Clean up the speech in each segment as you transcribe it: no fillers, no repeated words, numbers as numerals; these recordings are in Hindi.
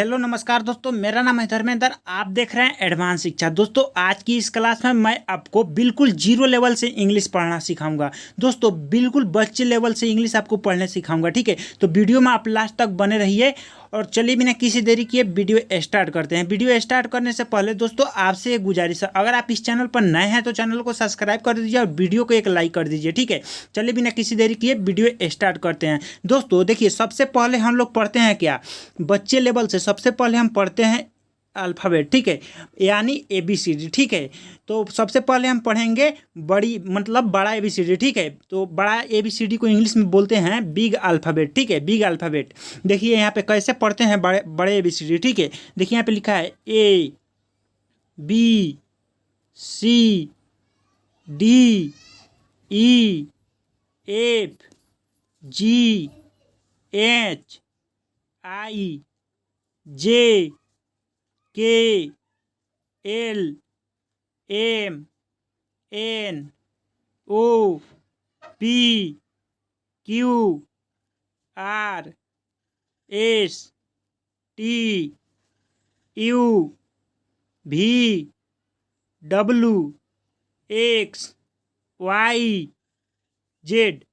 हेलो नमस्कार दोस्तों, मेरा नाम है धर्मेंद्र। आप देख रहे हैं एडवांस शिक्षा। दोस्तों आज की इस क्लास में मैं आपको बिल्कुल जीरो लेवल से इंग्लिश पढ़ना सिखाऊंगा। दोस्तों बिल्कुल बच्चे लेवल से इंग्लिश आपको पढ़ने सिखाऊंगा, ठीक है। तो वीडियो में आप लास्ट तक बने रहिए। और चलिए बिना किसी देरी किए वीडियो स्टार्ट करते हैं। वीडियो स्टार्ट करने से पहले दोस्तों आपसे एक गुजारिश है, अगर आप इस चैनल पर नए हैं तो चैनल को सब्सक्राइब कर दीजिए और वीडियो को एक लाइक कर दीजिए, ठीक है। चलिए बिना किसी देरी किए वीडियो स्टार्ट करते हैं। दोस्तों देखिए, सबसे पहले हम लोग पढ़ते हैं क्या, बच्चे लेवल से सबसे पहले हम पढ़ते हैं अल्फ़ाबेट, ठीक है, यानी ABCD, ठीक है। तो सबसे पहले हम पढ़ेंगे बड़ी मतलब बड़ा ABCD, ठीक है। तो बड़ा ABCD को इंग्लिश में बोलते हैं बिग अल्फ़ाबेट, ठीक है, बिग अल्फ़ाबेट। देखिए यहाँ पे कैसे पढ़ते हैं बड़े बड़े ABCD, ठीक है। देखिए यहाँ पे लिखा है ABCD।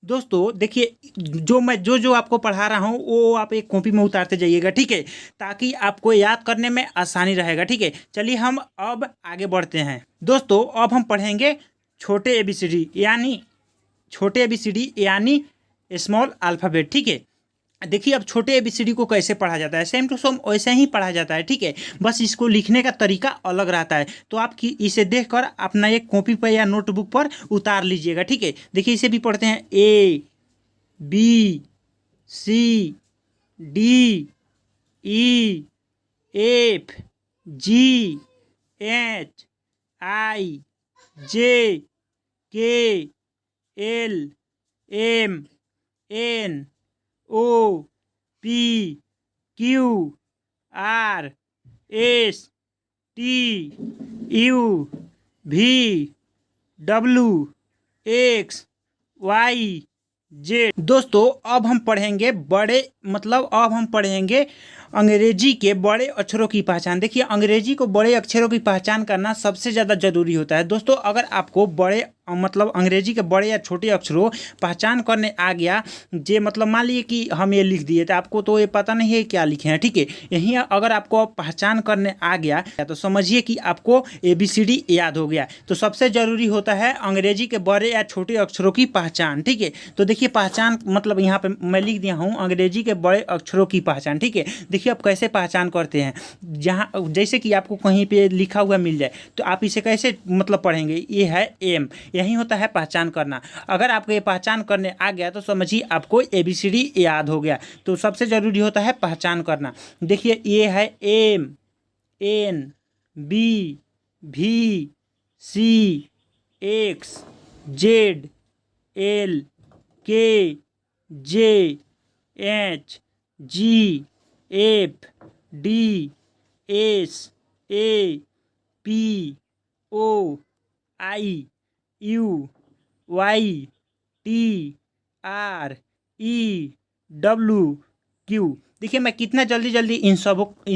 दोस्तों देखिए, जो आपको पढ़ा रहा हूँ वो आप एक कॉपी में उतारते जाइएगा, ठीक है, ताकि आपको याद करने में आसानी रहेगा, ठीक है। चलिए हम अब आगे बढ़ते हैं। दोस्तों अब हम पढ़ेंगे छोटे ABCD यानी स्मॉल अल्फ़ाबेट, ठीक है। देखिए अब छोटे ABCD को कैसे पढ़ा जाता है, सेम टू सेम वैसे ही पढ़ा जाता है, ठीक है। बस इसको लिखने का तरीका अलग रहता है। तो आप इसे देखकर अपना एक कॉपी पर या नोटबुक पर उतार लीजिएगा, ठीक है। देखिए इसे भी पढ़ते हैं ABCD। दोस्तों अब हम पढ़ेंगे अब हम पढ़ेंगे अंग्रेजी के बड़े अक्षरों की पहचान। देखिए अंग्रेजी को बड़े अक्षरों की पहचान करना सबसे ज़्यादा ज़रूरी होता है। दोस्तों अगर आपको अंग्रेजी के बड़े या छोटे अक्षरों पहचान करने आ गया, जे मान लीजिए कि हम ये लिख दिए तो आपको तो ये पता नहीं है क्या लिखे हैं, ठीक है। यहीं अगर आपको पहचान करने आ गया तो समझिए कि आपको ABCD याद हो गया। तो सबसे ज़रूरी होता है अंग्रेजी के बड़े या छोटे अक्षरों की पहचान, ठीक है। तो देखिए पहचान यहाँ पे मैं लिख दिया हूँ अंग्रेजी के बड़े अक्षरों की पहचान, ठीक है। देखिए आप कैसे पहचान करते हैं, जैसे कि आपको कहीं पे लिखा हुआ मिल जाए तो आप इसे कैसे पढ़ेंगे, ये है एम, यही होता है पहचान करना। अगर आपको ये पहचान करने आ गया तो समझिए आपको ABCD याद हो गया। तो सबसे ज़रूरी होता है पहचान करना। देखिए ये है ABCD। देखिए मैं कितना जल्दी जल्दी इन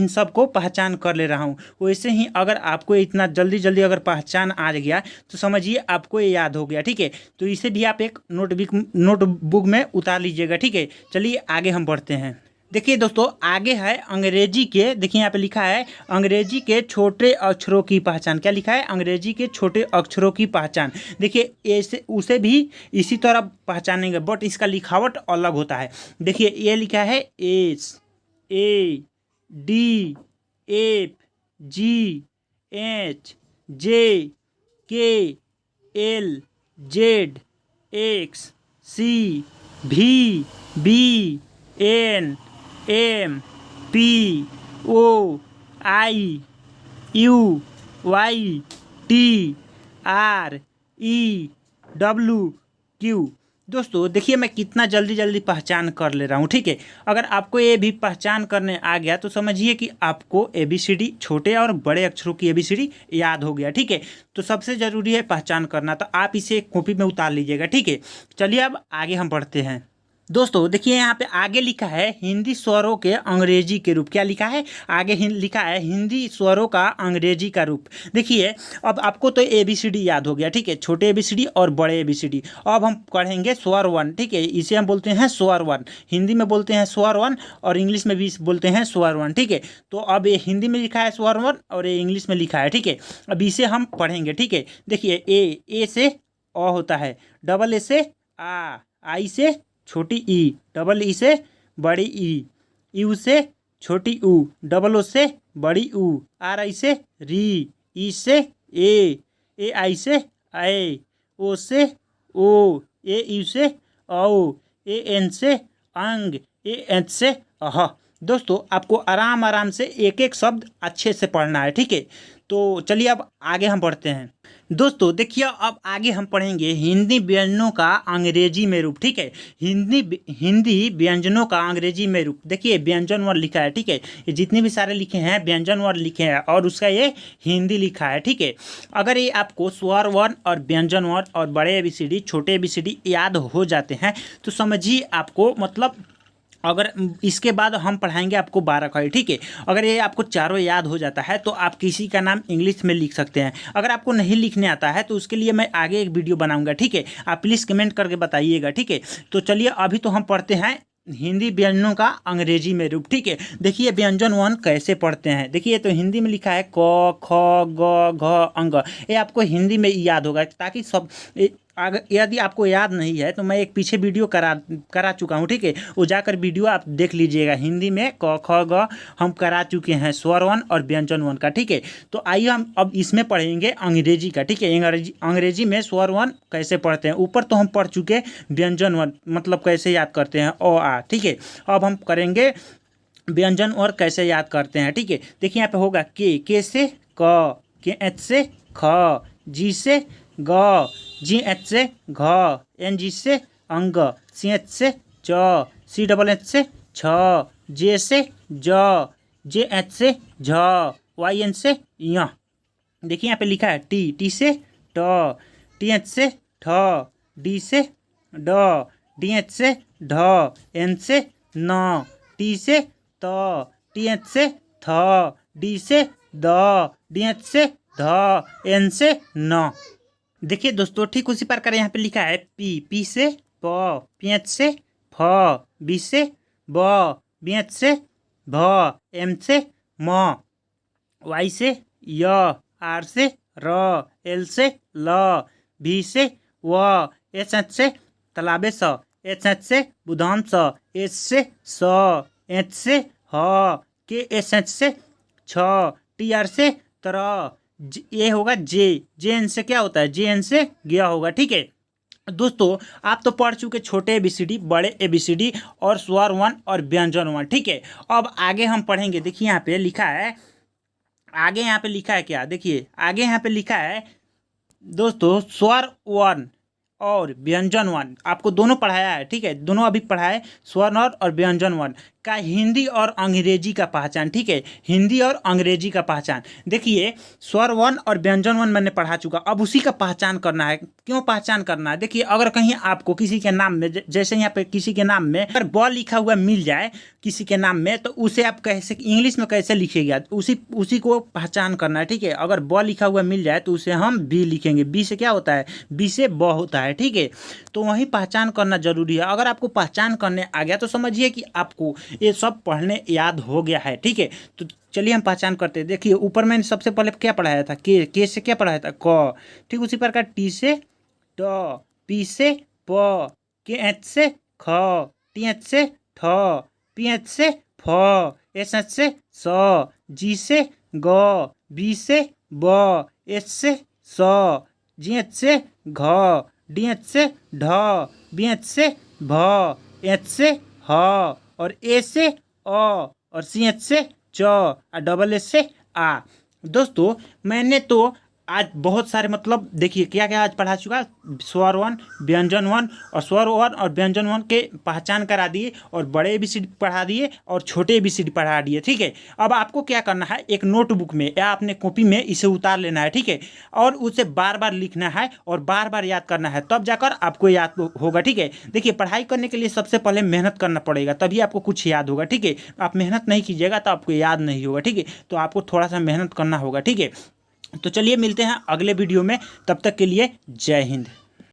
सब को पहचान कर ले रहा हूँ। वैसे ही अगर आपको इतना जल्दी जल्दी अगर पहचान आ गया तो समझिए आपको ये याद हो गया, ठीक है। तो इसे भी आप एक नोटबुक में उतार लीजिएगा, ठीक है। चलिए आगे हम बढ़ते हैं। देखिए दोस्तों आगे है अंग्रेजी के, देखिए यहाँ पे लिखा है अंग्रेजी के छोटे अक्षरों की पहचान। क्या लिखा है, अंग्रेजी के छोटे अक्षरों की पहचान। देखिए ऐसे उसे भी इसी तरह पहचानेंगे, बट इसका लिखावट अलग होता है। देखिए ये लिखा है ABCDEFGHIJKLMNOPQRSTUV। दोस्तों देखिए मैं कितना जल्दी जल्दी पहचान कर ले रहा हूँ, ठीक है। अगर आपको ये भी पहचान करने आ गया तो समझिए कि आपको ABCD छोटे और बड़े अक्षरों की ABCD याद हो गया, ठीक है। तो सबसे ज़रूरी है पहचान करना, तो आप इसे कॉपी में उतार लीजिएगा, ठीक है। चलिए अब आगे हम बढ़ते हैं। दोस्तों देखिए यहाँ पे आगे लिखा है हिंदी स्वरों के अंग्रेजी के रूप। क्या लिखा है? आगे लिखा है हिंदी स्वरों का अंग्रेजी का रूप। देखिए अब आपको तो ABCD याद हो गया, ठीक है, छोटे ABCD और बड़े ABCD। अब हम पढ़ेंगे स्वर वन, ठीक है, इसे हम बोलते हैं स्वर वन। हिंदी में बोलते हैं स्वर वन और इंग्लिश में भी बोलते हैं स्वर वन, ठीक है। तो अब ये हिंदी में लिखा है स्वर वन और ये इंग्लिश में लिखा है, ठीक है। अब इसे हम पढ़ेंगे, ठीक है। देखिए ए से अ होता है, डबल ए से आ, आई से छोटी ई, डबल ई से बड़ी ई, यू से छोटी ऊ, डबल ओ से बड़ी ऊ, आर आई से री, ई से ए आई से ए, ओ से ओ, ए यू से औ, ए एन से अंग, ए एच से अह। दोस्तों आपको आराम आराम से एक एक शब्द अच्छे से पढ़ना है, ठीक है। तो चलिए अब आगे हम पढ़ते हैं। दोस्तों देखिए अब आगे हम पढ़ेंगे हिंदी व्यंजनों का अंग्रेजी में रूप, ठीक है। हिंदी व्यंजनों का अंग्रेजी में रूप। देखिए व्यंजन वर्ण लिखा है, ठीक है, ये जितने भी सारे लिखे हैं व्यंजन वर्ण लिखे हैं और उसका ये हिंदी लिखा है, ठीक है। अगर ये आपको स्वर वर्ण और व्यंजन वर्ण और बड़े ABCD छोटे ABCD याद हो जाते हैं तो समझिए आपको मतलब अगर इसके बाद हम पढ़ाएंगे आपको 12 का, ठीक है। अगर ये आपको चारों याद हो जाता है तो आप किसी का नाम इंग्लिश में लिख सकते हैं। अगर आपको नहीं लिखने आता है तो उसके लिए मैं आगे एक वीडियो बनाऊंगा, ठीक है। आप प्लीज़ कमेंट करके बताइएगा, ठीक है। तो चलिए अभी तो हम पढ़ते हैं हिंदी व्यंजनों का अंग्रेजी में रूप, ठीक है। देखिए व्यंजन वन कैसे पढ़ते हैं। देखिए तो हिंदी में लिखा है क ख ग घ अंग। ये आपको हिंदी में याद होगा ताकि सब अगर यदि आपको याद नहीं है तो मैं एक पीछे वीडियो करा चुका हूँ, ठीक है। वो जाकर वीडियो आप देख लीजिएगा। हिंदी में क ख ग हम करा चुके हैं स्वर वन और व्यंजन वन का, ठीक है। तो आइए हम अब इसमें पढ़ेंगे अंग्रेजी का, ठीक है। अंग्रेजी में स्वर वन कैसे पढ़ते हैं। ऊपर तो हम पढ़ चुके व्यंजन वन मतलब कैसे याद करते हैं ओ आ, ठीक है। अब हम करेंगे व्यंजन और कैसे याद करते हैं, ठीक है। देखिए यहाँ पे होगा के से क, के एच से ख, जी से ग, जी एच से घ, एन जी से अंग, सी एच से च, सी डबल एच से छ, जे से ज, जे एच से झ, वाई एन से य। देखिए यहाँ पे लिखा है टी से ट, टी एच से ठ, डी से ड, डी एच से ढ, एन से न, टी से त, टी एच से थ, डी से द, डी एच से ध, एन से न। देखिए दोस्तों ठीक उसी प्रकार यहाँ पे लिखा है पी से प, पी एच से फ, बी से ब, बी एच से भ, एम से म, वाई से य, आर से र, एल से ल, भी से व, एच एच से तालाबे स, एच एच से बुधान स, एच से स, एच से ह, के एच एच से छ, टी आर से तर, ये होगा जे एन से क्या होता है, जे एन से गया होगा, ठीक है। दोस्तों आप तो पढ़ चुके छोटे ABCD बड़े ABCD और स्वर वन और व्यंजन वन, ठीक है। अब आगे हम पढ़ेंगे। देखिए यहाँ पे लिखा है, आगे यहाँ पे लिखा है क्या, देखिए आगे यहाँ पे लिखा है दोस्तों स्वर वन और व्यंजन वन आपको दोनों पढ़ाया है, ठीक है। दोनों अभी पढ़ाए स्वर और व्यंजन वन का हिंदी और अंग्रेजी का पहचान, ठीक है। हिंदी और अंग्रेजी का पहचान। देखिए स्वर वन और व्यंजन वन मैंने पढ़ा चुका, अब उसी का पहचान करना है। क्यों पहचान करना है? देखिए अगर कहीं आपको किसी के नाम में जैसे यहाँ पे किसी के नाम में अगर ब लिखा हुआ मिल जाए किसी के नाम में तो उसे आप कैसे इंग्लिश में कैसे लिखिएगा, उसी को पहचान करना है, ठीक है। अगर ब लिखा हुआ मिल जाए तो उसे हम बी लिखेंगे। बी से क्या होता है, बी से ब होता है, ठीक है। तो वहीं पहचान करना जरूरी है। अगर आपको पहचान करने आ गया तो समझिए कि आपको ये सब पढ़ने याद हो गया है, ठीक है। तो चलिए हम पहचान करते हैं। देखिए ऊपर मैंने सबसे पहले क्या पढ़ाया था, के से क्या पढ़ाया था, क, ठीक उसी प्रकार टी से ट, पी से प, के एच से ख, टी एच से ठ, पी एच से फ, एस एच से स, जी से ग, बी से ब, एच से स, जी एच से घ, डी एच से ढ, बी एच से भ, एच से ह और ए से अ और सी एच से च और डबल एस से आ। दोस्तों मैंने तो आज बहुत सारे मतलब देखिए क्या क्या आज पढ़ा चुका, स्वर 1, व्यंजन 1 और स्वर 1 और व्यंजन 1 के पहचान करा दिए, और बड़े ABCD पढ़ा दिए और छोटे ABCD पढ़ा दिए। ठीक है, अब आपको क्या करना है, एक नोटबुक में या अपने कॉपी में इसे उतार लेना है। ठीक है, और उसे बार बार लिखना है और बार बार याद करना है, तब जाकर आपको याद होगा। ठीक है, देखिए पढ़ाई करने के लिए सबसे पहले मेहनत करना पड़ेगा, तभी आपको कुछ याद होगा। ठीक है, आप मेहनत नहीं कीजिएगा तो आपको याद नहीं होगा। ठीक है, तो आपको थोड़ा सा मेहनत करना होगा। ठीक है, तो चलिए मिलते हैं अगले वीडियो में, तब तक के लिए जय हिंद।